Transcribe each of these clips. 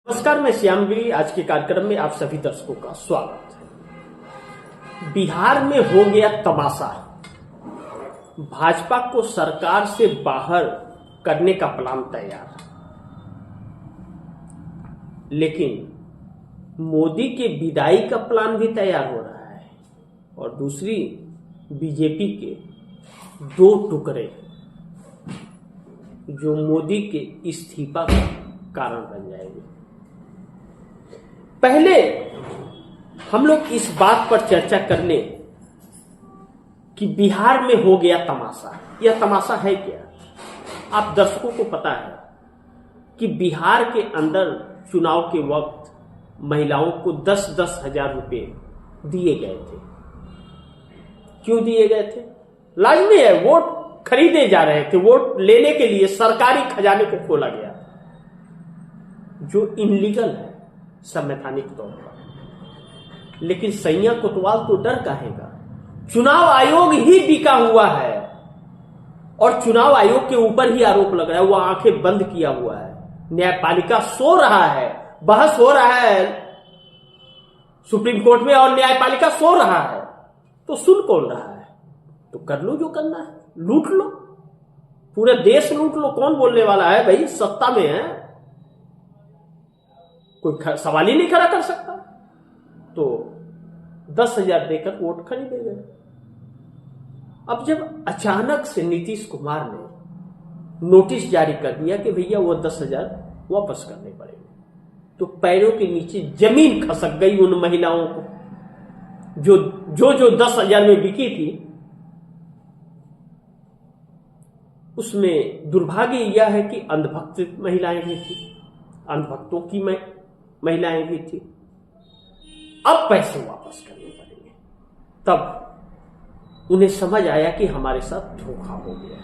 नमस्कार, मैं श्याम गिरी। आज के कार्यक्रम में आप सभी दर्शकों का स्वागत है। बिहार में हो गया तमाशा। भाजपा को सरकार से बाहर करने का प्लान तैयार, लेकिन मोदी के विदाई का प्लान भी तैयार हो रहा है और दूसरी बीजेपी के दो टुकड़े जो मोदी के इस्तीफा का कारण बन जाएंगे। पहले हम लोग इस बात पर चर्चा कर लें कि बिहार में हो गया तमाशा। यह तमाशा है क्या? आप दर्शकों को पता है कि बिहार के अंदर चुनाव के वक्त महिलाओं को 10-10 हजार रुपए दिए गए थे। क्यों दिए गए थे? लाजमी है, वोट खरीदे जा रहे थे। वोट लेने के लिए सरकारी खजाने को खोला गया, जो इनलीगल है संवैधानिक तौर पर। लेकिन सैया कोतवाल तो डर काहेगा? चुनाव आयोग ही बिका हुआ है और चुनाव आयोग के ऊपर ही आरोप लग रहा है। वो आंखें बंद किया हुआ है। न्यायपालिका सो रहा है, बहस हो रहा है सुप्रीम कोर्ट में और न्यायपालिका सो रहा है, तो सुन कौन रहा है? तो कर लो जो करना है, लूट लो, पूरे देश लूट लो। कौन बोलने वाला है? भाई सत्ता में है, कोई सवाल ही नहीं खड़ा कर सकता। तो 10,000 देकर वोट खरीदे गए। अब जब अचानक से नीतीश कुमार ने नोटिस जारी कर दिया कि भैया वो 10,000 वापस करने पड़ेंगे, तो पैरों के नीचे जमीन खसक गई उन महिलाओं को जो 10,000 में बिकी थी। उसमें दुर्भाग्य यह है कि अंधभक्त महिलाएं भी थी, अंधभक्तों की महिलाएं भी थी। अब पैसे वापस करने पड़ेंगे। तब उन्हें समझ आया कि हमारे साथ धोखा हो गया।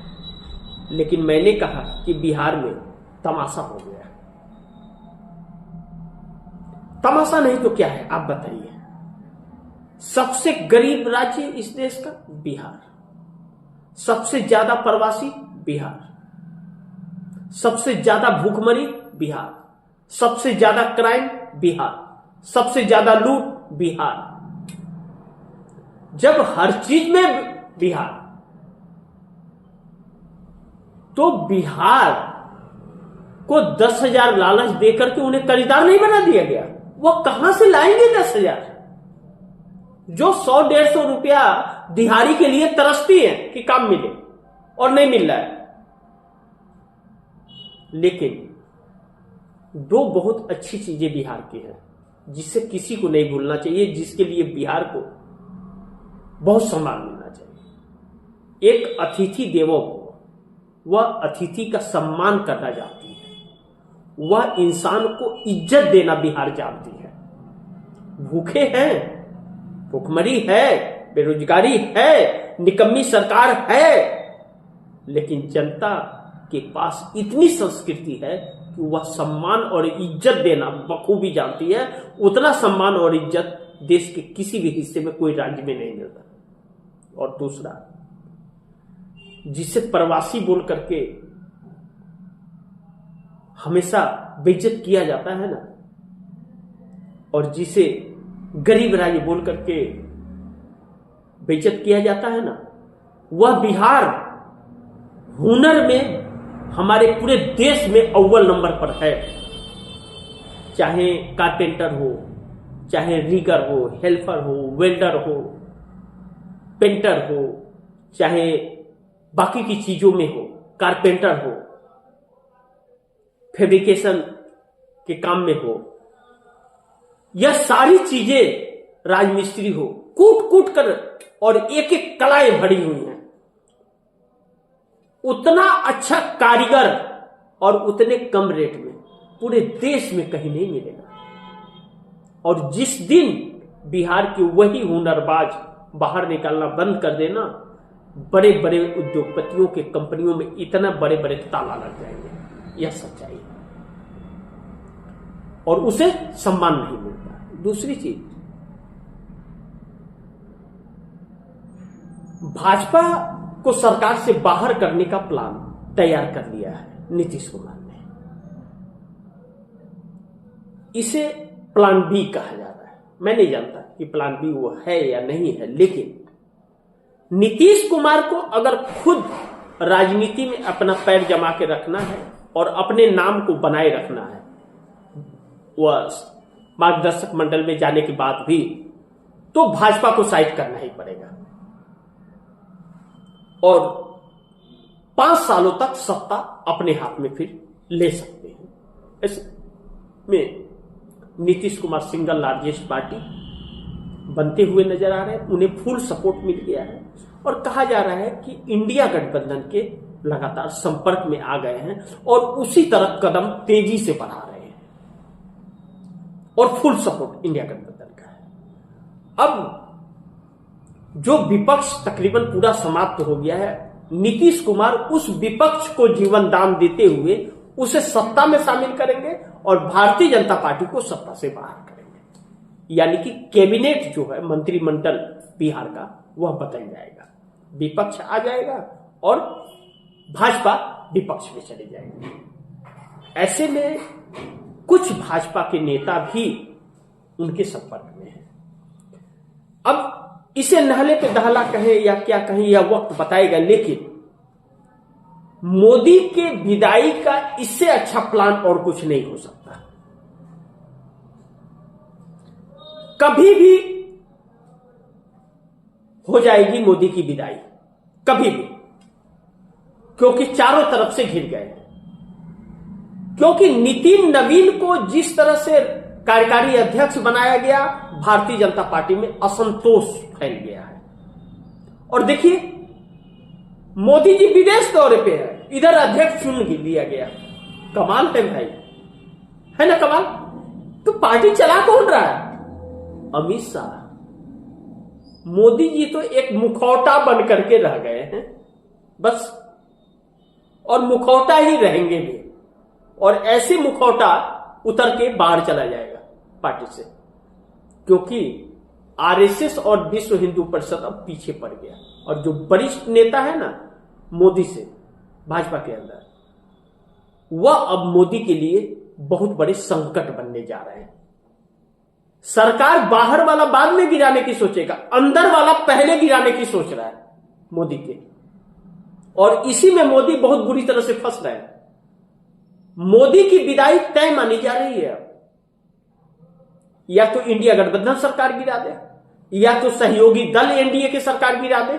लेकिन मैंने कहा कि बिहार में तमाशा हो गया। तमाशा नहीं तो क्या है आप बताइए? सबसे गरीब राज्य इस देश का बिहार, सबसे ज्यादा प्रवासी बिहार, सबसे ज्यादा भूखमरी बिहार, सबसे ज्यादा क्राइम बिहार, सबसे ज्यादा लूट बिहार। जब हर चीज में बिहार, तो बिहार को 10,000 लालच देकर के उन्हें खरीदार नहीं बना दिया गया। वो कहां से लाएंगे 10,000? जो 100-150 रुपया दिहाड़ी के लिए तरसती है कि काम मिले और नहीं मिल रहा है। लेकिन दो बहुत अच्छी चीजें बिहार की हैं जिसे किसी को नहीं भूलना चाहिए, जिसके लिए बिहार को बहुत सम्मान मिलना चाहिए। एक अतिथि देवो भव, वह अतिथि का सम्मान करना जानती है। वह इंसान को इज्जत देना बिहार जानती है। भूखे हैं, भूखमरी है, बेरोजगारी है, निकम्मी सरकार है, लेकिन जनता के पास इतनी संस्कृति है कि वह सम्मान और इज्जत देना बखूबी जानती है। उतना सम्मान और इज्जत देश के किसी भी हिस्से में कोई राज्य में नहीं मिलता। और दूसरा, जिसे प्रवासी बोल करके हमेशा बेइज्जत किया जाता है ना, और जिसे गरीब राज्य बोल करके बेइज्जत किया जाता है ना, वह बिहार हुनर में हमारे पूरे देश में अव्वल नंबर पर है। चाहे कारपेंटर हो, चाहे रीगर हो, हेल्पर हो, वेल्डर हो, पेंटर हो, चाहे बाकी की चीजों में हो, कारपेंटर हो, फैब्रिकेशन के काम में हो, यह सारी चीजें राजमिस्त्री हो, कूट कूट कर और एक एक कलाएं भरी हुई हैं। उतना अच्छा कारीगर और उतने कम रेट में पूरे देश में कहीं नहीं मिलेगा। और जिस दिन बिहार के वही हुनरबाज बाहर निकालना बंद कर देना, बड़े बड़े उद्योगपतियों के कंपनियों में इतना बड़े बड़े ताला लग जाएंगे। यह सच्चाई है और उसे सम्मान नहीं मिलता। दूसरी चीज, भाजपा को सरकार से बाहर करने का प्लान तैयार कर लिया है नीतीश कुमार ने। इसे प्लान बी कहा जा रहा है। मैं नहीं जानता कि प्लान बी वो है या नहीं है, लेकिन नीतीश कुमार को अगर खुद राजनीति में अपना पैर जमा के रखना है और अपने नाम को बनाए रखना है, वह मार्गदर्शक मंडल में जाने के बाद भी, तो भाजपा को साइड करना ही पड़ेगा और 5 सालों तक सत्ता अपने हाथ में फिर ले सकते हैं। इसमें Nitish Kumar single largest party बनते हुए नजर आ रहे हैं, उन्हें फुल सपोर्ट मिल गया है और कहा जा रहा है कि इंडिया गठबंधन के लगातार संपर्क में आ गए हैं और उसी तरह कदम तेजी से बढ़ा रहे हैं और फुल सपोर्ट इंडिया गठबंधन का है। अब जो विपक्ष तकरीबन पूरा समाप्त हो गया है, नीतीश कुमार उस विपक्ष को जीवन दान देते हुए उसे सत्ता में शामिल करेंगे और भारतीय जनता पार्टी को सत्ता से बाहर करेंगे। यानी कि कैबिनेट जो है, मंत्रिमंडल बिहार का, वह बदल जाएगा, विपक्ष आ जाएगा और भाजपा विपक्ष में चले जाएगी। ऐसे में कुछ भाजपा के नेता भी उनके संपर्क में हैं। अब इसे नहले पे दहला कहें या क्या कहें, यह वक्त बताएगा, लेकिन मोदी के विदाई का इससे अच्छा प्लान और कुछ नहीं हो सकता। कभी भी हो जाएगी मोदी की विदाई, कभी भी, क्योंकि चारों तरफ से घिर गए। क्योंकि नितिन नवीन को जिस तरह से कार्यकारी अध्यक्ष बनाया गया, भारतीय जनता पार्टी में असंतोष फैल गया है। और देखिए, मोदी जी विदेश दौरे पे है, इधर अध्यक्ष चुन लिया गया। कमाल है भाई, है ना कमाल? तो पार्टी चला कौन रहा है? अमित शाह। मोदी जी तो एक मुखौटा बन करके रह गए हैं बस, और मुखौटा ही रहेंगे भी, और ऐसे मुखौटा उतर के बाहर चला जाएगा पार्टी से, क्योंकि आरएसएस और विश्व हिंदू परिषद अब पीछे पड़ गया। और जो वरिष्ठ नेता है ना मोदी से भाजपा के अंदर, वह अब मोदी के लिए बहुत बड़े संकट बनने जा रहे हैं। सरकार बाहर वाला बाद में गिराने की सोचेगा, अंदर वाला पहले गिराने की सोच रहा है मोदी के, और इसी में मोदी बहुत बुरी तरह से फंस रहे हैं। मोदी की विदाई तय मानी जा रही है। या तो इंडिया गठबंधन सरकार गिरा दे, या तो सहयोगी दल एनडीए की सरकार गिरा दे,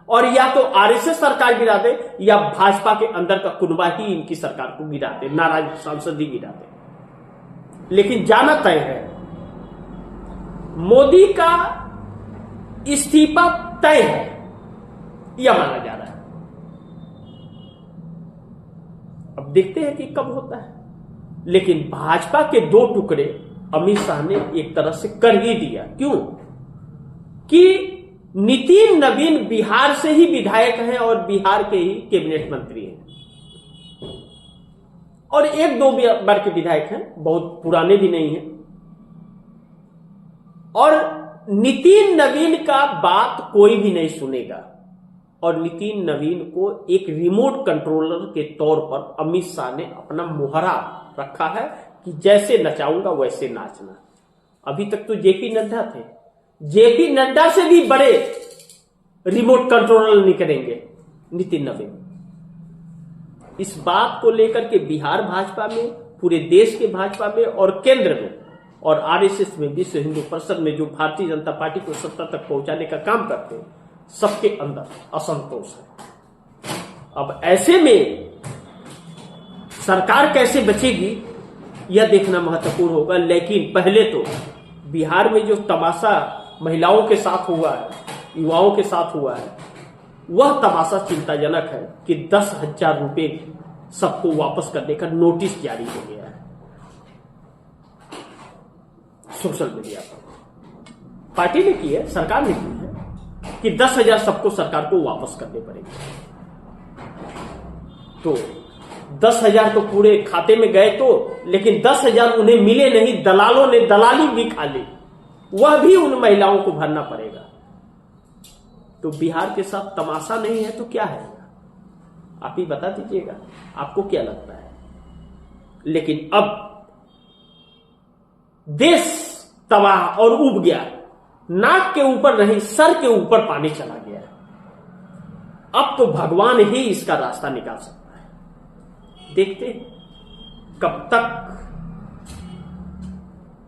और या तो आरएसएस सरकार गिरा दे, या भाजपा के अंदर का कुनबा ही इनकी सरकार को गिरा दे, नाराज सांसद ही गिरा दे। लेकिन जाना तय है, मोदी का इस्तीफा तय है, यह माना जा रहा है। अब देखते हैं कि कब होता है। लेकिन भाजपा के 2 टुकड़े अमित शाह ने एक तरह से कर ही दिया। क्यों? कि नितिन नवीन बिहार से ही विधायक हैं और बिहार के ही कैबिनेट मंत्री हैं, और 1-2 बार के विधायक हैं, बहुत पुराने भी नहीं हैं। और नितिन नवीन का बात कोई भी नहीं सुनेगा, और नितिन नवीन को एक रिमोट कंट्रोलर के तौर पर अमित शाह ने अपना मुहरा रखा है कि जैसे नचाऊंगा वैसे नाचना। अभी तक तो जेपी नड्डा थे, जेपी नड्डा से भी बड़े रिमोट कंट्रोलर निकलेंगे नितिन नवीन। इस बात को लेकर के बिहार भाजपा में, पूरे देश के भाजपा में और केंद्र में और आरएसएस में, विश्व हिंदू परिषद में, जो भारतीय जनता पार्टी को सत्ता तक पहुंचाने का काम करते हैं, सबके अंदर असंतोष है। अब ऐसे में सरकार कैसे बचेगी यह देखना महत्वपूर्ण होगा। लेकिन पहले तो बिहार में जो तमाशा महिलाओं के साथ हुआ है, युवाओं के साथ हुआ है, वह तमाशा चिंताजनक है कि 10,000 रुपए सबको वापस करने का नोटिस जारी हो गया है सोशल मीडिया पर। पार्टी ने की है, सरकार ने की है कि 10,000 सबको सरकार को वापस करने पड़ेंगे। तो 10,000 तो पूरे खाते में गए तो, लेकिन 10,000 उन्हें मिले नहीं, दलालों ने दलाली भी खा ली, वह भी उन महिलाओं को भरना पड़ेगा। तो बिहार के साथ तमाशा नहीं है तो क्या है? आप ही बता दीजिएगा, आपको क्या लगता है? लेकिन अब देश तबाह और उब गया, नाक के ऊपर नहीं सर के ऊपर पानी चला गया। अब तो भगवान ही इसका रास्ता निकाल सकता है। देखते हैं कब तक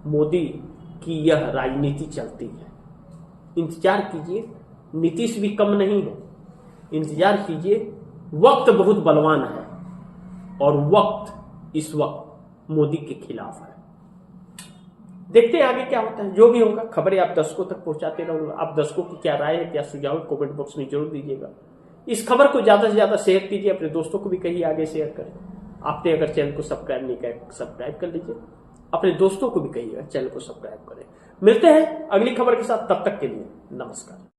मोदी की यह राजनीति चलती है। इंतजार कीजिए, नीतीश भी कम नहीं है। इंतजार कीजिए, वक्त बहुत बलवान है और वक्त इस वक्त मोदी के खिलाफ है। देखते हैं आगे क्या होता है। जो भी होगा खबरें आप दर्शकों तक पहुंचाते रहूंगा। आप दर्शकों की क्या राय है, क्या सुझाव, कमेंट बॉक्स में जरूर दीजिएगा। इस खबर को ज्यादा से ज्यादा शेयर कीजिए, अपने दोस्तों को भी कहिए आगे शेयर करें। आपने अगर चैनल को सब्सक्राइब नहीं किया सब्सक्राइब कर लीजिए, अपने दोस्तों को भी कहिएगा चैनल को सब्सक्राइब करें। मिलते हैं अगली खबर के साथ, तब तक के लिए नमस्कार।